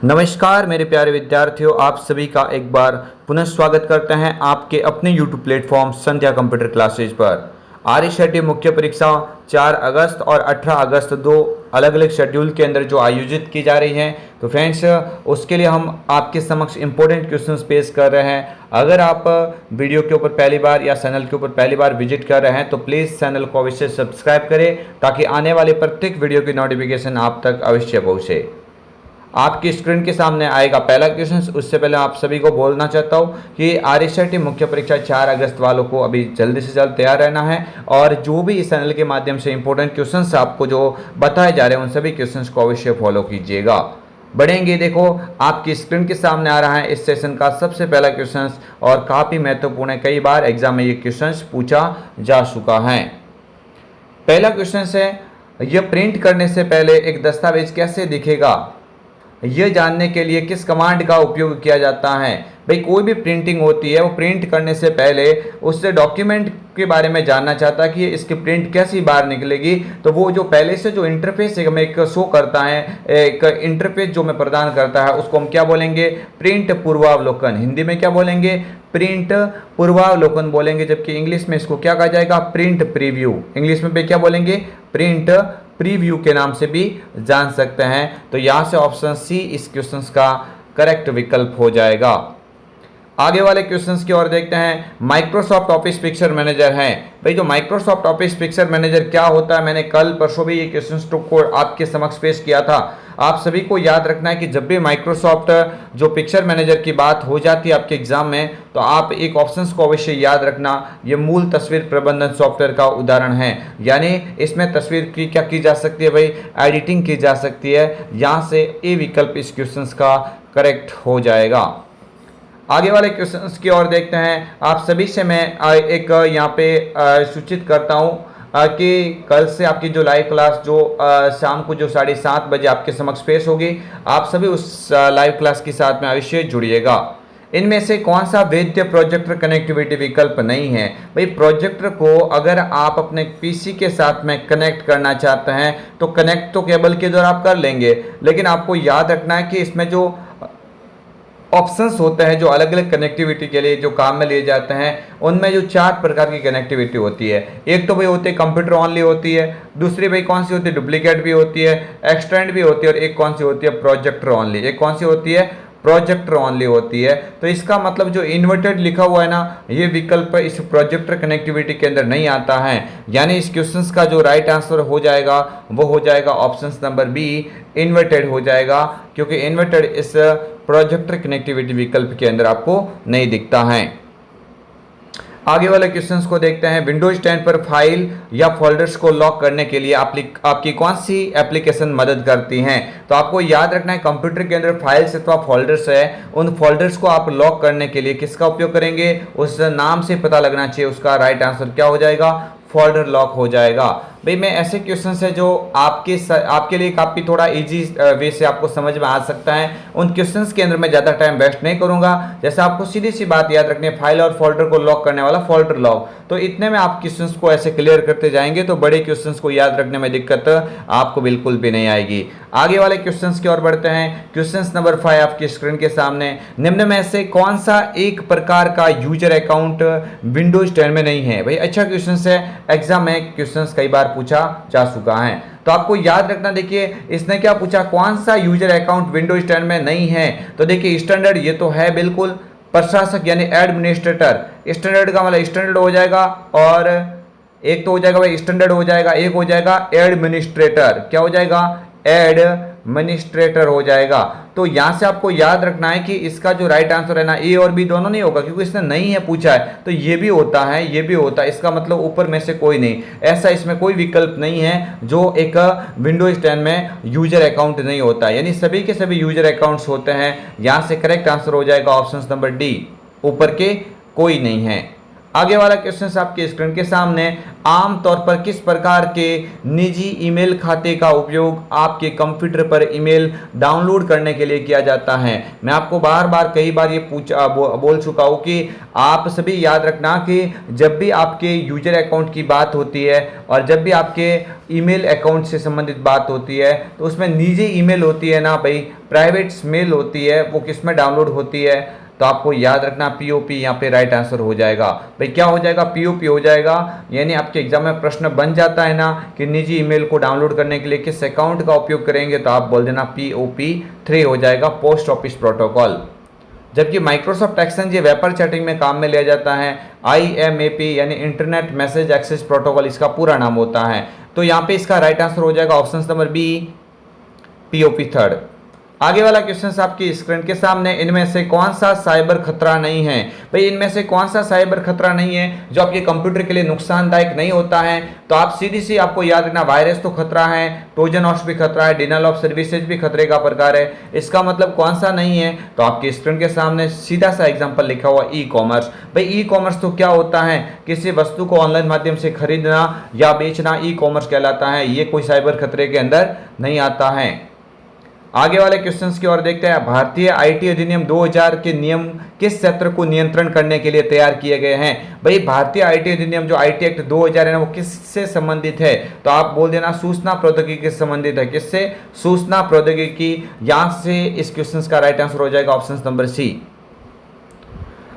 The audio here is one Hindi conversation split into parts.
नमस्कार मेरे प्यारे विद्यार्थियों, आप सभी का एक बार पुनः स्वागत करते हैं आपके अपने YouTube प्लेटफॉर्म संध्या कंप्यूटर क्लासेज पर। आरएसआईटी मुख्य परीक्षा 4 अगस्त और 18 अगस्त दो अलग अलग शेड्यूल के अंदर जो आयोजित की जा रही हैं, तो फ्रेंड्स उसके लिए हम आपके समक्ष इंपॉर्टेंट क्वेश्चंस पेश कर रहे हैं। अगर आप वीडियो के ऊपर पहली बार या चैनल के ऊपर पहली बार विजिट कर रहे हैं तो प्लीज़ चैनल को अवश्य सब्सक्राइब करें ताकि आने वाले प्रत्येक वीडियो की नोटिफिकेशन आप तक अवश्य पहुँचे। आपकी स्क्रीन के सामने आएगा पहला क्वेश्चन। उससे पहले आप सभी को बोलना चाहता हूँ कि आरएसआईटी मुख्य परीक्षा 4 अगस्त वालों को अभी जल्दी से जल्द तैयार रहना है और जो भी इस चैनल के माध्यम से इंपॉर्टेंट क्वेश्चंस आपको जो बताए जा रहे हैं उन सभी क्वेश्चंस को अवश्य फॉलो कीजिएगा। बढ़ेंगे, देखो आपकी स्क्रीन के सामने आ रहा है इस सेशन का सबसे पहला क्वेश्चन और काफ़ी महत्वपूर्ण है। कई बार एग्जाम में ये क्वेश्चन पूछा जा चुका है। पहला क्वेश्चन है, यह प्रिंट करने से पहले एक दस्तावेज कैसे दिखेगा, यह जानने के लिए किस कमांड का उपयोग किया जाता है। भाई कोई भी प्रिंटिंग होती है वो प्रिंट करने से पहले उससे डॉक्यूमेंट के बारे में जानना चाहता है कि इसकी प्रिंट कैसी बाहर निकलेगी, तो वो जो पहले से जो इंटरफेस हमें एक शो करता है, एक इंटरफेस जो हमें प्रदान करता है उसको हम क्या बोलेंगे, प्रिंट पूर्वावलोकन। हिंदी में क्या बोलेंगे, प्रिंट पूर्वावलोकन बोलेंगे, जबकि इंग्लिश में इसको क्या कहा जाएगा, प्रिंट प्रीव्यू। इंग्लिश में क्या बोलेंगे, प्रिंट प्रीव्यू के नाम से भी जान सकते हैं। तो यहाँ से ऑप्शन सी इस क्वेश्चन का करेक्ट विकल्प हो जाएगा। आगे वाले क्वेश्चंस की ओर देखते हैं। माइक्रोसॉफ्ट ऑफिस पिक्चर मैनेजर है। भाई जो माइक्रोसॉफ्ट ऑफिस पिक्चर मैनेजर क्या होता है, मैंने कल परसों भी ये क्वेश्चंस को आपके समक्ष पेश किया था। आप सभी को याद रखना है कि जब भी माइक्रोसॉफ्ट जो पिक्चर मैनेजर की बात हो जाती है आपके एग्जाम में, तो आप एक ऑप्शंस को अवश्य याद रखना, ये मूल तस्वीर प्रबंधन सॉफ्टवेयर का उदाहरण है। यानी इसमें तस्वीर की क्या की जा सकती है, भाई एडिटिंग की जा सकती है। यहाँ से ए विकल्प इस क्वेश्चन का करेक्ट हो जाएगा। आगे वाले क्वेश्चंस की ओर देखते हैं। आप सभी से मैं एक यहाँ पे सूचित करता हूँ कि कल से आपकी जो लाइव क्लास जो शाम को जो 7:30 बजे आपके समक्ष पेश होगी, आप सभी उस लाइव क्लास के साथ में अवश्य जुड़िएगा। इनमें से कौन सा वैध प्रोजेक्टर कनेक्टिविटी विकल्प नहीं है। भाई प्रोजेक्टर को अगर आप अपने पीसी के साथ में कनेक्ट करना चाहते हैं तो कनेक्ट तो केबल के द्वारा आप कर लेंगे, लेकिन आपको याद रखना है कि इसमें जो ऑप्शंस होते हैं जो अलग अलग कनेक्टिविटी के लिए जो काम में लिए जाते हैं, उनमें जो 4 प्रकार की कनेक्टिविटी होती है। एक तो भाई होती है कंप्यूटर ऑनली होती है, दूसरी भाई कौन सी होती है, डुप्लीकेट भी होती है, एक्सटेंड भी होती है, और एक कौन सी होती है, प्रोजेक्टर ऑनली। एक कौन सी होती है, प्रोजेक्टर ऑनली होती है। तो इसका मतलब जो इन्वर्टेड लिखा हुआ है ना, ये विकल्प इस प्रोजेक्टर कनेक्टिविटी के अंदर नहीं आता है। यानी इस क्वेश्चंस का जो राइट आंसर हो जाएगा वो हो जाएगा ऑप्शन नंबर बी, इन्वर्टेड हो जाएगा, क्योंकि इन्वर्टेड इस प्रोजेक्टर कनेक्टिविटी विकल्प के अंदर आपको नहीं दिखता है। आगे वाले क्वेश्चंस को देखते हैं। विंडोज 10 पर फाइल या फोल्डर्स को लॉक करने के लिए आपकी कौन सी एप्लीकेशन मदद करती हैं। तो आपको याद रखना है कंप्यूटर के अंदर फाइल्स अथवा फोल्डर्स है, उन फोल्डर्स को आप लॉक करने के लिए किसका उपयोग करेंगे, उस नाम से पता लगना चाहिए। उसका राइट आंसर क्या हो जाएगा, फोल्डर लॉक हो जाएगा। भाई मैं ऐसे क्वेश्चन है जो आपके लिए काफ़ी थोड़ा इजी वे से आपको समझ में आ सकता है, उन क्वेश्चंस के अंदर मैं ज़्यादा टाइम वेस्ट नहीं करूंगा। जैसे आपको सीधी सी बात याद रखनी है, फाइल और फोल्डर को लॉक करने वाला फोल्डर लॉक, तो इतने में आप क्वेश्चंस को ऐसे क्लियर करते जाएंगे तो बड़े क्वेश्चंस को याद रखने में दिक्कत आपको बिल्कुल भी नहीं आएगी। आगे वाले क्वेश्चंस की ओर बढ़ते हैं। क्वेश्चन नंबर 5 आपकी स्क्रीन के सामने। निम्न में से कौन सा एक प्रकार का यूजर अकाउंट विंडोज 10 में नहीं है। भाई अच्छा क्वेश्चन है, एग्जाम में क्वेश्चन कई बार पूछा जा चुका है, तो आपको याद रखना। देखिए इसने क्या पूछा, कौन सा यूजर अकाउंट विंडोज 10 में नहीं है। तो देखिए स्टैंडर्ड ये तो है बिल्कुल, प्रशासक यानी एडमिनिस्ट्रेटर, स्टैंडर्ड का मतलब स्टैंडर्ड हो जाएगा, और एक तो हो जाएगा भाई स्टैंडर्ड हो जाएगा, एक हो जाएगा एडमिनिस्ट्रेटर। क्या हो जाएगा, एडमिनिस्ट्रेटर हो जाएगा। तो यहां से आपको याद रखना है कि इसका जो राइट आंसर है ना, ए और बी दोनों नहीं होगा, क्योंकि इसने नहीं है पूछा है, तो ये भी होता है ये भी होता है, इसका मतलब ऊपर में से कोई नहीं। ऐसा इसमें कोई विकल्प नहीं है जो एक विंडोज 10 में यूजर अकाउंट नहीं होता है, यानी सभी के सभी यूजर अकाउंट्स होते हैं। यहां से करेक्ट आंसर हो जाएगा ऑप्शन नंबर डी, ऊपर के कोई नहीं है। आगे वाला क्वेश्चन आपकी स्क्रीन के सामने। आमतौर पर किस प्रकार के निजी ईमेल खाते का उपयोग आपके कंप्यूटर पर ईमेल डाउनलोड करने के लिए किया जाता है। मैं आपको बार बार कई बार ये बोल चुका हूँ कि आप सभी याद रखना कि जब भी आपके यूजर अकाउंट की बात होती है और जब भी आपके ईमेल अकाउंट से संबंधित बात होती है तो उसमें निजी ईमेल होती है ना भाई, प्राइवेट मेल होती है, वो किस में डाउनलोड होती है। तो आपको याद रखना पीओपी यहाँ पे राइट आंसर हो जाएगा। भाई क्या हो जाएगा, पीओपी हो जाएगा। यानी आपके एग्जाम में प्रश्न बन जाता है ना कि निजी ईमेल को डाउनलोड करने के लिए किस अकाउंट का उपयोग करेंगे, तो आप बोल देना पीओपी 3 हो जाएगा, पोस्ट ऑफिस प्रोटोकॉल। जबकि माइक्रोसॉफ्ट एक्सचेंज ये वेपर चैटिंग में काम में लिया जाता है। IMAP यानी इंटरनेट मैसेज एक्सेस प्रोटोकॉल इसका पूरा नाम होता है। तो यहाँ पे इसका राइट आंसर हो जाएगा ऑप्शन नंबर बी, पीओपी 3। आगे वाला क्वेश्चन आपकी स्क्रीन के सामने, इनमें से कौन सा साइबर खतरा नहीं है। भाई इनमें से कौन सा साइबर खतरा नहीं है जो आपके कंप्यूटर के लिए नुकसानदायक नहीं होता है। तो आप सीधी सी आपको याद रखना, वायरस तो खतरा है, ट्रोजन हॉर्स भी खतरा है, डिनाइल ऑफ सर्विसेज भी खतरे का प्रकार है। इसका मतलब कौन सा नहीं है, तो आपकी स्क्रीन के सामने सीधा सा एग्जाम्पल लिखा हुआ ई कॉमर्स। भाई ई कॉमर्स तो क्या होता है, किसी वस्तु को ऑनलाइन माध्यम से खरीदना या बेचना ई कॉमर्स कहलाता है। ये कोई साइबर खतरे के अंदर नहीं आता है। आगे वाले क्वेश्चंस की ओर देखते हैं। भारतीय आईटी अधिनियम 2000 के नियम किस क्षेत्र को नियंत्रण करने के लिए तैयार किए गए हैं। भाई भारतीय आईटी अधिनियम जो आईटी एक्ट 2000 है ना, वो किससे संबंधित है, तो आप बोल देना सूचना प्रौद्योगिकी से संबंधित है। किससे, सूचना प्रौद्योगिकी। यहां से इस क्वेश्चन का राइट आंसर हो जाएगा ऑप्शन नंबर सी।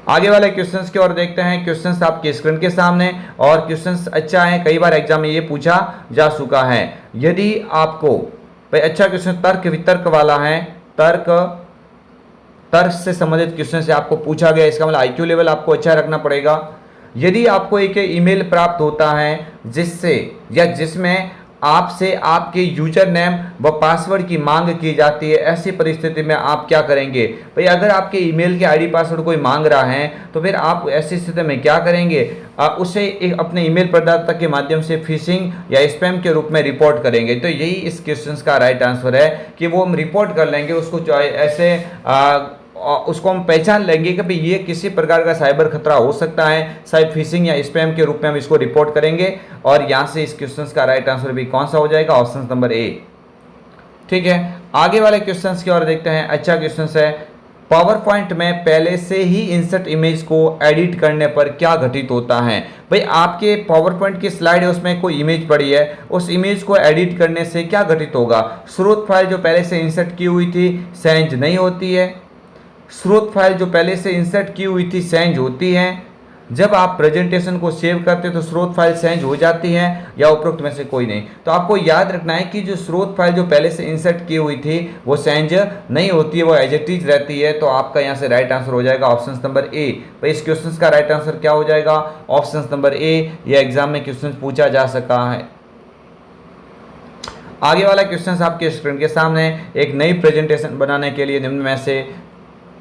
आगे वाले क्वेश्चंस की ओर देखते हैं। क्वेश्चंस आपके स्क्रीन के सामने और क्वेश्चंस अच्छा है, कई बार एग्जाम में ये पूछा जा चुका है। यदि आपको भाई अच्छा क्वेश्चन तर्क वितर्क वाला है, तर्क से संबंधित क्वेश्चन से आपको पूछा गया, इसका मतलब आईक्यू लेवल आपको अच्छा रखना पड़ेगा। यदि आपको एक ईमेल प्राप्त होता है जिससे या जिसमें आपसे आपके यूजर नेम व पासवर्ड की मांग की जाती है, ऐसी परिस्थिति में आप क्या करेंगे। भाई अगर आपके ईमेल के आईडी पासवर्ड कोई मांग रहा है तो फिर आप ऐसी स्थिति में क्या करेंगे, उसे अपने ईमेल प्रदाता के माध्यम से फिशिंग या स्पैम के रूप में रिपोर्ट करेंगे। तो यही इस क्वेश्चन का राइट आंसर है कि वो हम रिपोर्ट कर लेंगे उसको, ऐसे उसको हम पहचान लेंगे कि भाई ये किसी प्रकार का साइबर खतरा हो सकता है, शायद फिशिंग या स्पैम के रूप में हम इसको रिपोर्ट करेंगे। और यहाँ से इस क्वेश्चन का राइट आंसर भी कौन सा हो जाएगा, ऑप्शन नंबर ए। ठीक है, आगे वाले क्वेश्चंस की ओर देखते हैं। अच्छा क्वेश्चन है, पावर पॉइंट में पहले से ही इंसर्ट इमेज को एडिट करने पर क्या घटित होता है। भाई आपके पावर पॉइंट की स्लाइड है, उसमें कोई इमेज पड़ी है, उस इमेज को एडिट करने से क्या घटित होगा। स्रोत फाइल जो पहले से इंसर्ट की हुई थी सेंज नहीं होती है, स्रोत फाइल जो पहले से इंसर्ट की हुई थी सेंज होती है। जब आप प्रेजेंटेशन को सेव करते तो स्रोत फाइल सेंज हो जाती है, या उपरोक्त में से कोई नहीं। तो आपको याद रखना है कि जो स्रोत फाइल जो पहले से इंसर्ट की हुई थी वो सेंज नहीं होती है, वो एज इट इज रहती है। तो आपका यहाँ से राइट आंसर हो जाएगा ऑप्शन नंबर ए। तो इस क्वेश्चन का राइट आंसर क्या हो जाएगा, ऑप्शन नंबर ए। ये एग्जाम में क्वेश्चन पूछा जा सका है। आगे वाला क्वेश्चन आपके स्क्रीन के सामने, एक नई प्रेजेंटेशन बनाने के लिए निम्न में से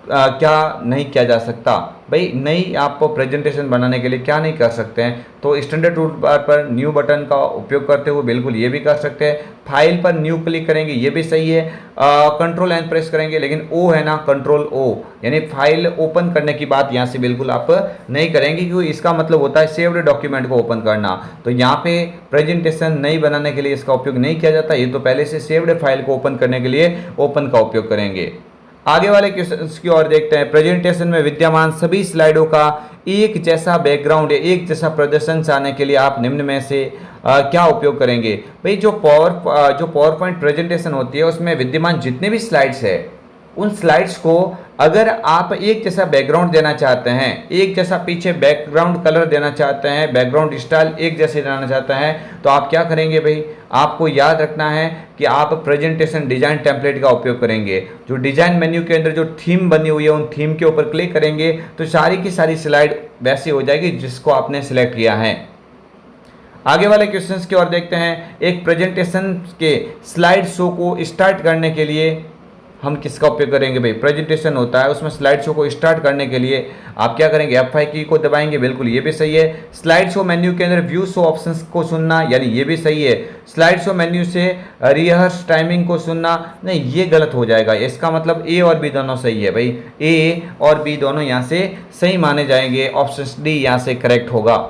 क्या नहीं किया जा सकता। भाई नई आपको प्रेजेंटेशन बनाने के लिए क्या नहीं कर सकते हैं, तो स्टैंडर्ड टूल बार पर न्यू बटन का उपयोग करते हुए बिल्कुल ये भी कर सकते हैं। फाइल पर न्यू क्लिक करेंगे, ये भी सही है। कंट्रोल एन प्रेस करेंगे, लेकिन ओ है ना, कंट्रोल ओ, यानी फाइल ओपन करने की बात यहाँ से बिल्कुल आप नहीं करेंगे, क्योंकि इसका मतलब होता है सेव्ड डॉक्यूमेंट को ओपन करना। तो यहाँ पे प्रेजेंटेशन नई बनाने के लिए इसका उपयोग नहीं किया जाता, ये तो पहले से सेव्ड फाइल को ओपन करने के लिए ओपन का उपयोग करेंगे। आगे वाले क्वेश्चंस की ओर देखते हैं। प्रेजेंटेशन में विद्यमान सभी स्लाइडों का एक जैसा बैकग्राउंड या एक जैसा प्रदर्शन चाहने के लिए आप निम्न में से क्या उपयोग करेंगे। भाई जो पावर पॉइंट प्रेजेंटेशन होती है उसमें विद्यमान जितने भी स्लाइड्स है, उन स्लाइड्स को अगर आप एक जैसा बैकग्राउंड देना चाहते हैं, एक जैसा पीछे बैकग्राउंड कलर देना चाहते हैं, बैकग्राउंड स्टाइल एक जैसे देना चाहते हैं, तो आप क्या करेंगे भाई, आपको याद रखना है कि आप प्रेजेंटेशन डिजाइन टेम्पलेट का उपयोग करेंगे। जो डिजाइन मेन्यू के अंदर जो थीम बनी हुई है उन थीम के ऊपर क्लिक करेंगे तो सारी की सारी स्लाइड वैसी हो जाएगी जिसको आपने सिलेक्ट किया है। आगे वाले क्वेश्चंस की ओर देखते हैं। एक प्रेजेंटेशन के स्लाइड शो को स्टार्ट करने के लिए हम किसका उपयोग करेंगे। भाई प्रेजेंटेशन होता है, उसमें स्लाइड शो को स्टार्ट करने के लिए आप क्या करेंगे, F5 की को दबाएंगे, बिल्कुल ये भी सही है। स्लाइड शो मेन्यू के अंदर व्यू शो ऑप्शंस को सुनना, यानी ये भी सही है। स्लाइड शो मेन्यू से रिहर्स टाइमिंग को सुनना, नहीं ये गलत हो जाएगा। इसका मतलब ए और बी दोनों सही है। भाई ए और बी दोनों यहाँ से सही माने जाएंगे, ऑप्शन डी यहाँ से करेक्ट होगा।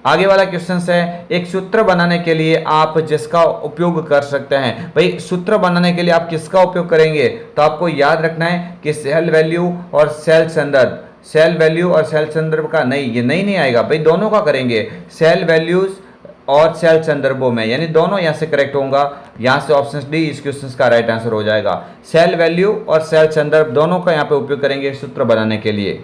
आगे वाला क्वेश्चन है, एक सूत्र बनाने के लिए आप जिसका उपयोग कर सकते हैं। भाई सूत्र बनाने के लिए आप किसका उपयोग करेंगे, तो आपको याद रखना है कि सेल वैल्यू और सेल संदर्भ, सेल वैल्यू और सेल संदर्भ का नहीं, ये नहीं आएगा भाई, दोनों का करेंगे, सेल वैल्यूज और सेल संदर्भों में, यानी दोनों यहाँ से करेक्ट होगा। यहाँ से ऑप्शन डी इस क्वेश्चन का राइट आंसर हो जाएगा। सेल वैल्यू और सेल संदर्भ दोनों का यहाँ पे उपयोग करेंगे सूत्र बनाने के लिए।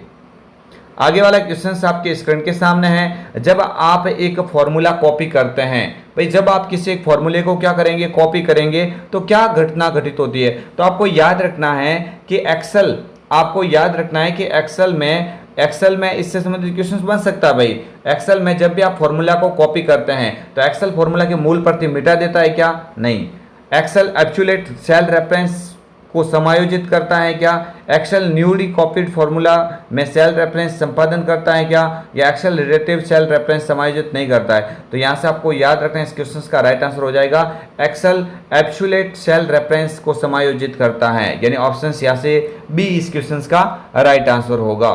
आगे वाला क्वेश्चन आपके स्क्रीन के सामने है, जब आप एक फॉर्मूला कॉपी करते हैं, भाई जब आप किसी एक फॉर्मूले को क्या करेंगे, कॉपी करेंगे, तो क्या घटना घटित होती है। तो आपको याद रखना है कि एक्सेल, आपको याद रखना है कि एक्सेल में इससे संबंधित क्वेश्चन बन सकता है। भाई एक्सेल में जब भी आप फॉर्मूला को कॉपी करते हैं तो एक्सेल फॉर्मूला की मूल प्रति मिटा देता है क्या, नहीं। एक्सेल एब्सोल्यूट सेल रेफरेंस को समायोजित करता है क्या, एक्सेल न्यूली कॉपीड फॉर्मूला में सेल रेफरेंस संपादन करता है क्या, या एक्सेल रिलेटिव सेल रेफरेंस समायोजित नहीं करता है। तो यहाँ से आपको याद रखना है, इस क्वेश्चन का राइट आंसर हो जाएगा एक्सेल एब्सोल्यूट सेल रेफरेंस को समायोजित करता है, यानी ऑप्शन यहाँ से बी इस क्वेश्चन का राइट आंसर होगा।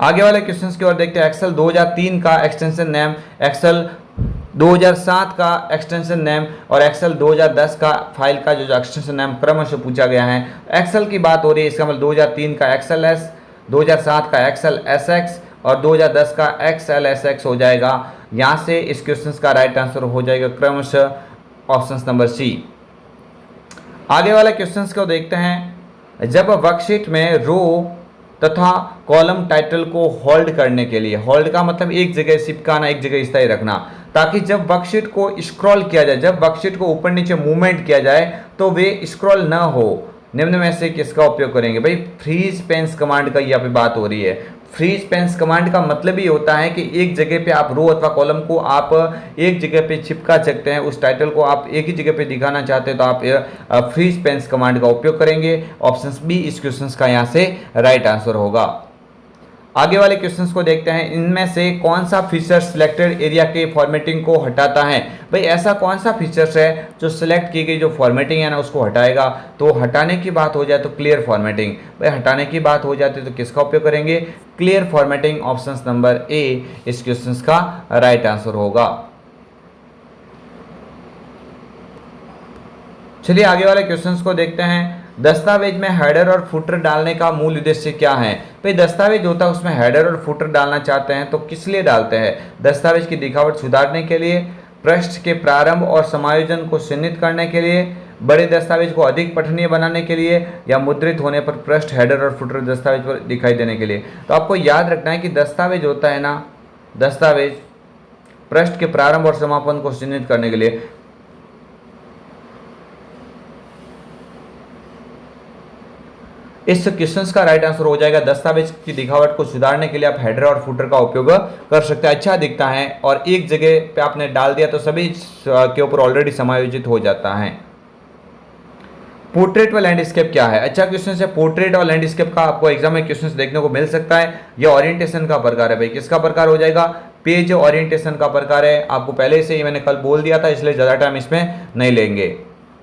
आगे वाले क्वेश्चंस की ओर देखते हैं। एक्सेल 2003 का एक्सटेंशन नेम, एक्सेल 2007 का एक्सटेंशन नेम और एक्सेल 2010 का फाइल का जो एक्सटेंशन नेम क्रमशः पूछा गया है। एक्सेल की बात हो रही है, इसका मतलब 2003 का एक्सेल एस, 2007 का एक्सेल एस एक्स और 2010 का एक्सेल एस एक्स हो जाएगा। यहाँ से इस क्वेश्चन का राइट आंसर हो जाएगा क्रमशः ऑप्शन नंबर सी। आगे वाले क्वेश्चंस को देखते हैं। जब वर्कशीट में रो तथा कॉलम टाइटल को होल्ड करने के लिए, होल्ड का मतलब एक जगह चिपकाना, एक जगह स्थायी रखना, ताकि जब वर्कशीट को स्क्रॉल किया जाए, जब वर्कशीट को ऊपर नीचे मूवमेंट किया जाए तो वे स्क्रॉल ना हो, निम्न में से किसका उपयोग करेंगे। भाई फ्रीज पेंस कमांड का यहाँ पे बात हो रही है। फ्रीज पेंस कमांड का मतलब ही होता है कि एक जगह पे आप रो अथवा कॉलम को आप एक जगह पे चिपका सकते हैं, उस टाइटल को आप एक ही जगह पे दिखाना चाहते हैं तो आप फ्रीज पेंस कमांड का उपयोग करेंगे। ऑप्शन बी इस क्वेश्चन का यहाँ से राइट आंसर होगा। आगे वाले क्वेश्चंस को देखते हैं। इनमें से कौन सा फीचर सिलेक्टेड एरिया के फॉर्मेटिंग को हटाता है। भाई ऐसा कौन सा फीचर्स है जो सिलेक्ट की गई जो फॉर्मेटिंग है ना उसको हटाएगा। तो हटाने की बात हो जाए तो क्लियर फॉर्मेटिंग, भाई हटाने की बात हो जाती है तो किसका उपयोग करेंगे, clear formatting. Option number A इस क्वेश्चन का राइट आंसर होगा। चलिए आगे वाले क्वेश्चंस को देखते हैं। दस्तावेज में हेडर और फुटर डालने का मूल उद्देश्य क्या है। भाई दस्तावेज होता है उसमें हेडर और फुटर डालना चाहते हैं तो किस लिए डालते हैं। दस्तावेज की दिखावट सुधारने के लिए, पृष्ठ के प्रारंभ और समायोजन को चिह्नित करने के लिए, बड़े दस्तावेज को अधिक पठनीय बनाने के लिए, या मुद्रित होने पर पृष्ठ हेडर और फुटर दस्तावेज पर दिखाई देने के लिए। तो आपको याद रखना है कि दस्तावेज होता है ना, दस्तावेज पृष्ठ के प्रारंभ और समापन को चिह्नित करने के लिए। इस क्वेश्चन का राइट आंसर हो जाएगा दस्तावेज की दिखावट को सुधारने के लिए आप हेडर और फुटर का उपयोग कर सकते हैं। अच्छा दिखता है और एक जगह पे आपने डाल दिया तो सभी के ऊपर ऑलरेडी समायोजित हो जाता है। पोर्ट्रेट व लैंडस्केप क्या है। अच्छा क्वेश्चन है। पोर्ट्रेट और लैंडस्केप का आपको एग्जाम में क्वेश्चन देखने को मिल सकता है। यह ओरिएंटेशन का प्रकार है। भाई किसका प्रकार हो जाएगा, पेज ओरिएंटेशन का प्रकार है। आपको पहले से ही मैंने कल बोल दिया था इसलिए ज़्यादा टाइम इसमें नहीं लेंगे।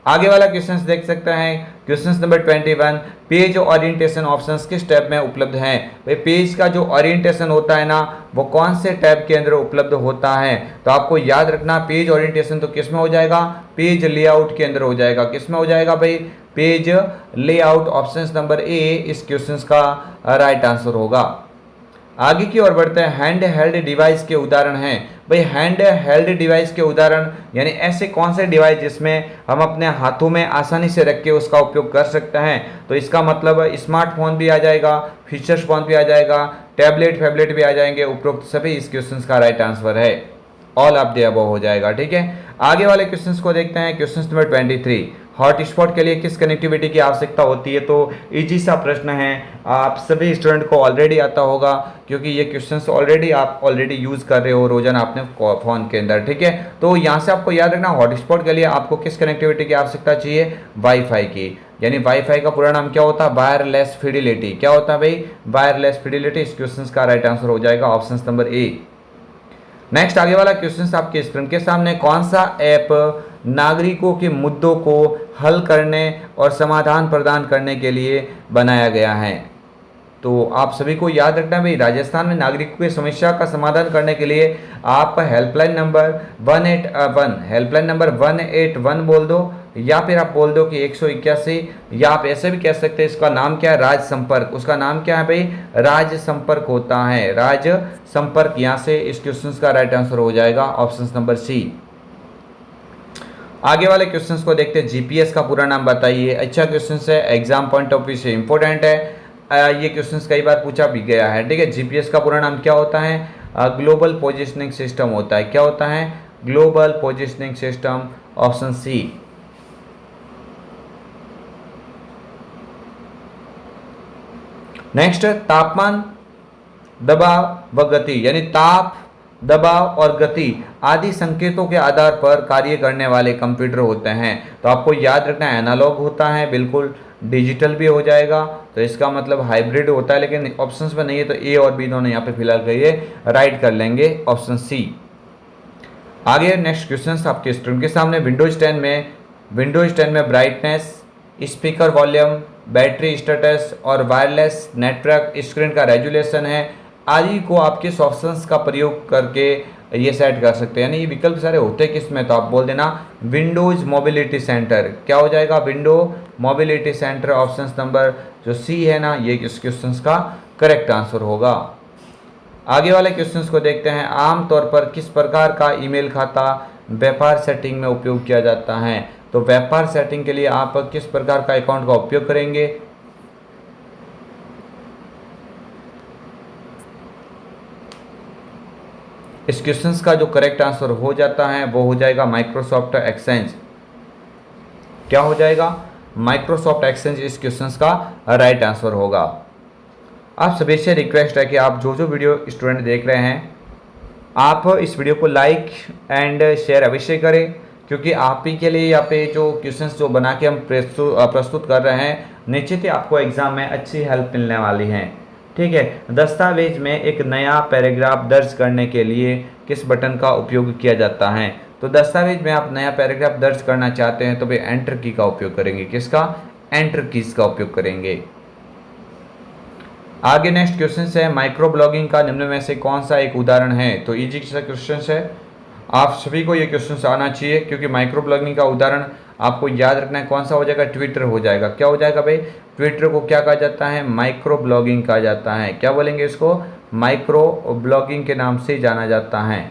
आगे वाला क्वेश्चन देख सकते हैं। Question number 21, page orientation options किस टैब में उपलब्ध हैं। भाई पेज का जो ओरिएंटेशन होता है ना वो कौन से टैब के अंदर उपलब्ध होता है। तो आपको याद रखना पेज ओरिएंटेशन तो किस में हो जाएगा, पेज लेआउट के अंदर हो जाएगा। किस में हो जाएगा भाई, page layout. Option number A इस क्वेश्चन का राइट आंसर होगा। आगे की ओर बढ़ते हैं। हैंड हेल्ड डिवाइस के उदाहरण हैं। भाई हैंड हेल्ड डिवाइस के उदाहरण यानी ऐसे कौन से डिवाइस जिसमें हम अपने हाथों में आसानी से रख के उसका उपयोग कर सकते हैं। तो इसका मतलब स्मार्टफोन भी आ जाएगा, फीचर्स फोन भी आ जाएगा, टैबलेट फैबलेट भी आ जाएंगे। उपरोक्त सभी इस क्वेश्चन का राइट आंसर है, ऑल ऑफ द अबव हो जाएगा। ठीक है, आगे वाले क्वेश्चंस को देखते हैं। क्वेश्चन नंबर 23, हॉटस्पॉट के लिए किस कनेक्टिविटी की आवश्यकता होती है। तो इजी सा प्रश्न है, आप सभी स्टूडेंट को ऑलरेडी आता होगा क्योंकि ये क्वेश्चंस आप ऑलरेडी यूज़ कर रहे हो रोजाना अपने फ़ोन के अंदर। ठीक है, तो यहाँ से आपको याद रखना हॉटस्पॉट के लिए आपको किस कनेक्टिविटी की आवश्यकता चाहिए, वाईफाई की। यानी वाईफाई का पूरा नाम क्या होता है, वायरलेस फिडिलिटी। क्या होता है भाई, वायरलेस फिडिलिटी। इस क्वेश्चन का राइट आंसर हो जाएगा ऑप्शन नंबर ए। नेक्स्ट आगे वाला क्वेश्चन आपके स्क्रीन के सामने। कौन सा ऐप नागरिकों के मुद्दों को हल करने और समाधान प्रदान करने के लिए बनाया गया है। तो आप सभी को याद रखना है भाई, राजस्थान में नागरिकों की समस्या का समाधान करने के लिए आप हेल्पलाइन नंबर 181 बोल दो, या फिर आप बोल दो कि 181, या आप ऐसे भी कह सकते हैं इसका नाम क्या है, राज्य संपर्क। उसका नाम क्या है भाई, राज्य संपर्क होता है, राज्य संपर्क। यहाँ से इस क्वेश्चन का राइट आंसर हो जाएगा ऑप्शन नंबर सी। आगे वाले क्वेश्चंस को देखते हैं। जीपीएस का पूरा नाम बताइए। अच्छा क्वेश्चन है, एग्जाम पॉइंट ऑफ व्यू से इंपॉर्टेंट है। ये क्वेश्चंस कई बार पूछा भी गया है, ठीक है। जीपीएस का पूरा नाम क्या होता है, ग्लोबल पोजिशनिंग सिस्टम होता है। क्या होता है, global positioning system, option C. Next, तापमान, दबाव व गति, यानी ताप, दबाव और गति आदि संकेतों के आधार पर कार्य करने वाले कंप्यूटर होते हैं। तो आपको याद रखना है एनालॉग होता है, बिल्कुल डिजिटल भी हो जाएगा, तो इसका मतलब हाइब्रिड होता है, लेकिन ऑप्शंस में नहीं है, तो ए और बी दोनों यहाँ पे फिलहाल करिए, राइट कर लेंगे ऑप्शन सी। आगे नेक्स्ट क्वेश्चन आपके स्टूडेंट के सामने। विंडोज 10 में brightness, speaker volume, battery status और वायरलेस नेटवर्क स्क्रीन का रेजुलेशन है आदि को आपके ऑप्शंस का प्रयोग करके ये सेट कर सकते हैं। यानी ये विकल्प सारे होते किस में, तो आप बोल देना विंडोज मोबिलिटी सेंटर। क्या हो जाएगा, window mobility centre, option number जो सी है ना, ये इस क्वेश्चन का करेक्ट आंसर होगा। आगे वाले क्वेश्चंस को देखते हैं। आमतौर पर किस प्रकार का ईमेल खाता व्यापार सेटिंग में उपयोग किया जाता है। तो व्यापार सेटिंग के लिए आप किस प्रकार का अकाउंट का उपयोग करेंगे। इस क्वेश्चंस का जो करेक्ट आंसर हो जाता है वो हो जाएगा माइक्रोसॉफ्ट एक्सचेंज। क्या हो जाएगा, माइक्रोसॉफ्ट एक्सचेंज इस क्वेश्चंस का राइट आंसर होगा। आप सभी से रिक्वेस्ट है कि आप जो वीडियो स्टूडेंट देख रहे हैं, आप इस वीडियो को लाइक एंड शेयर अवश्य करें, क्योंकि आप ही के लिए यहाँ पे जो क्वेश्चंस जो बना के हम प्रस्तुत कर रहे हैं, निश्चित ही आपको एग्जाम में अच्छी हेल्प मिलने वाली है, ठीक है। दस्तावेज में एक नया पैराग्राफ दर्ज करने के लिए किस बटन का उपयोग किया जाता है। तो दस्तावेज में आप नया पैराग्राफ दर्ज करना चाहते हैं तो भाई एंटर की का उपयोग करेंगे। किसका, एंटर कीज का उपयोग करेंगे। आगे नेक्स्ट क्वेश्चन है, माइक्रो ब्लॉगिंग का निम्न में से कौन सा एक उदाहरण है। तो इजी सा क्वेश्चन है, आप सभी को ये क्वेश्चन आना चाहिए, क्योंकि माइक्रो ब्लॉगिंग का उदाहरण आपको याद रखना है। कौन सा हो जाएगा, ट्विटर हो जाएगा। क्या हो जाएगा भाई, ट्विटर को क्या कहा जाता है, माइक्रो ब्लॉगिंग कहा जाता है। क्या बोलेंगे इसको, माइक्रो ब्लॉगिंग के नाम से जाना जाता है।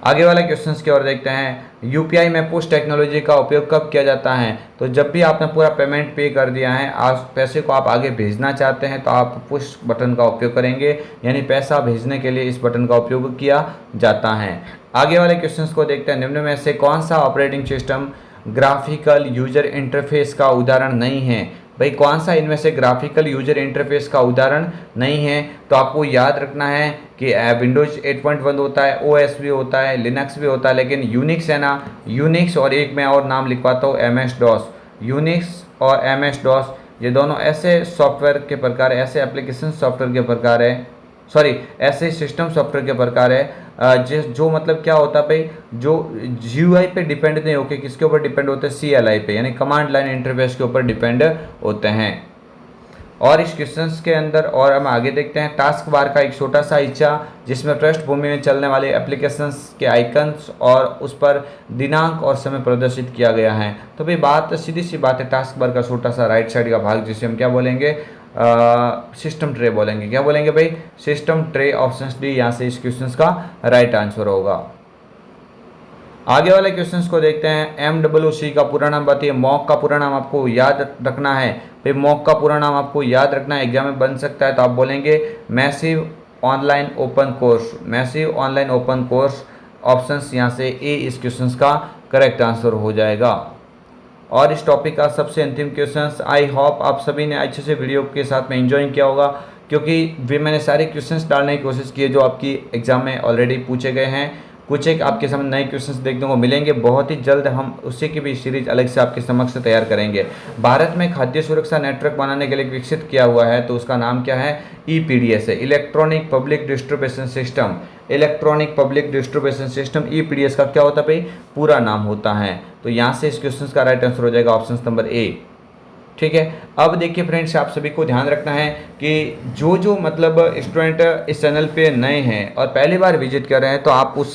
आगे वाले क्वेश्चंस की ओर देखते हैं। यूपीआई में पुश टेक्नोलॉजी का उपयोग कब किया जाता है। तो जब भी आपने पूरा पेमेंट पे कर दिया है, आज पैसे को आप आगे भेजना चाहते हैं, तो आप पुश बटन का उपयोग करेंगे, यानी पैसा भेजने के लिए इस बटन का उपयोग किया जाता है। आगे वाले क्वेश्चंस को देखते हैं। निम्न में से कौन सा operating system graphical user interface का उदाहरण नहीं है। भाई कौन सा इनमें से ग्राफिकल यूजर इंटरफेस का उदाहरण नहीं है। तो आपको याद रखना है कि विंडोज 8.1 होता है, ओएस भी होता है, लिनक्स भी होता है, लेकिन यूनिक्स है ना, यूनिक्स और एक मैं और नाम लिखवाता हूँ MS DOS। यूनिक्स और MS DOS ये दोनों ऐसे सॉफ्टवेयर के प्रकार है, ऐसे एप्लीकेशन सॉफ्टवेयर के प्रकार है, सॉरी ऐसे सिस्टम सॉफ्टवेयर के प्रकार है जो मतलब क्या होता है भाई, जो GUI पे डिपेंड नहीं होकर किसके ऊपर डिपेंड होते हैं, CLI पे, यानी कमांड लाइन इंटरफेस के ऊपर डिपेंड होते हैं। और इस क्वेश्चन के अंदर और हम आगे देखते हैं। टास्क बार का एक छोटा सा हिस्सा जिसमें पृष्ठभूमि में चलने वाले एप्लीकेशंस के आइकन्स और उस पर दिनांक और समय प्रदर्शित किया गया है। तो भाई बात सीधी सी बात है, टास्क बार का छोटा सा राइट साइड का भाग जिसे हम क्या बोलेंगे, सिस्टम ट्रे बोलेंगे। क्या बोलेंगे भाई, सिस्टम ट्रे, ऑप्शन डी यहाँ से इस क्वेश्चन का राइट आंसर होगा। आगे वाले क्वेश्चंस को देखते हैं। MWC का पूरा नाम बताइए। मॉक का पूरा नाम आपको याद रखना है भाई, मॉक का पूरा नाम आपको याद रखना है, एग्जाम में बन सकता है। तो आप बोलेंगे massive online open course, massive online open course, options यहाँ से ए इस क्वेश्चन का करेक्ट आंसर हो जाएगा। और इस टॉपिक का सबसे अंतिम क्वेश्चन, आई होप आप सभी ने अच्छे से वीडियो के साथ में एंजॉय किया होगा, क्योंकि वे मैंने सारे क्वेश्चंस डालने की कोशिश की है जो आपकी एग्जाम में ऑलरेडी पूछे गए हैं। कुछ एक आपके सामने नए क्वेश्चंस देखने को मिलेंगे, बहुत ही जल्द हम उसी की भी सीरीज अलग से आपके समक्ष तैयार करेंगे। भारत में खाद्य सुरक्षा नेटवर्क बनाने के लिए विकसित किया हुआ है, तो उसका नाम क्या है, EPDS है, electronic public distribution system. Electronic public distribution system EPDS का क्या होता है भाई, पूरा नाम होता है। तो यहाँ से इस क्वेश्चन का राइट आंसर हो जाएगा ऑप्शन नंबर ए। ठीक है। अब देखिए फ्रेंड्स, आप सभी को ध्यान रखना है कि जो जो मतलब स्टूडेंट इस चैनल पे नए हैं और पहली बार विजिट कर रहे हैं, तो आप इस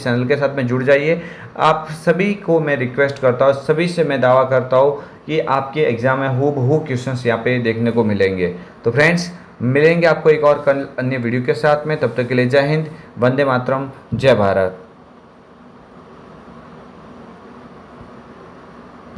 चैनल के साथ में जुड़ जाइए। आप सभी को मैं रिक्वेस्ट करता हूँ, सभी से मैं दावा करता हूँ कि आपके एग्ज़ाम में हूबहू क्वेश्चंस यहाँ पे देखने को मिलेंगे। तो फ्रेंड्स, मिलेंगे आपको एक और कल अन्य वीडियो के साथ में। तब तक के लिए जय हिंद, वंदे मातरम, जय भारत।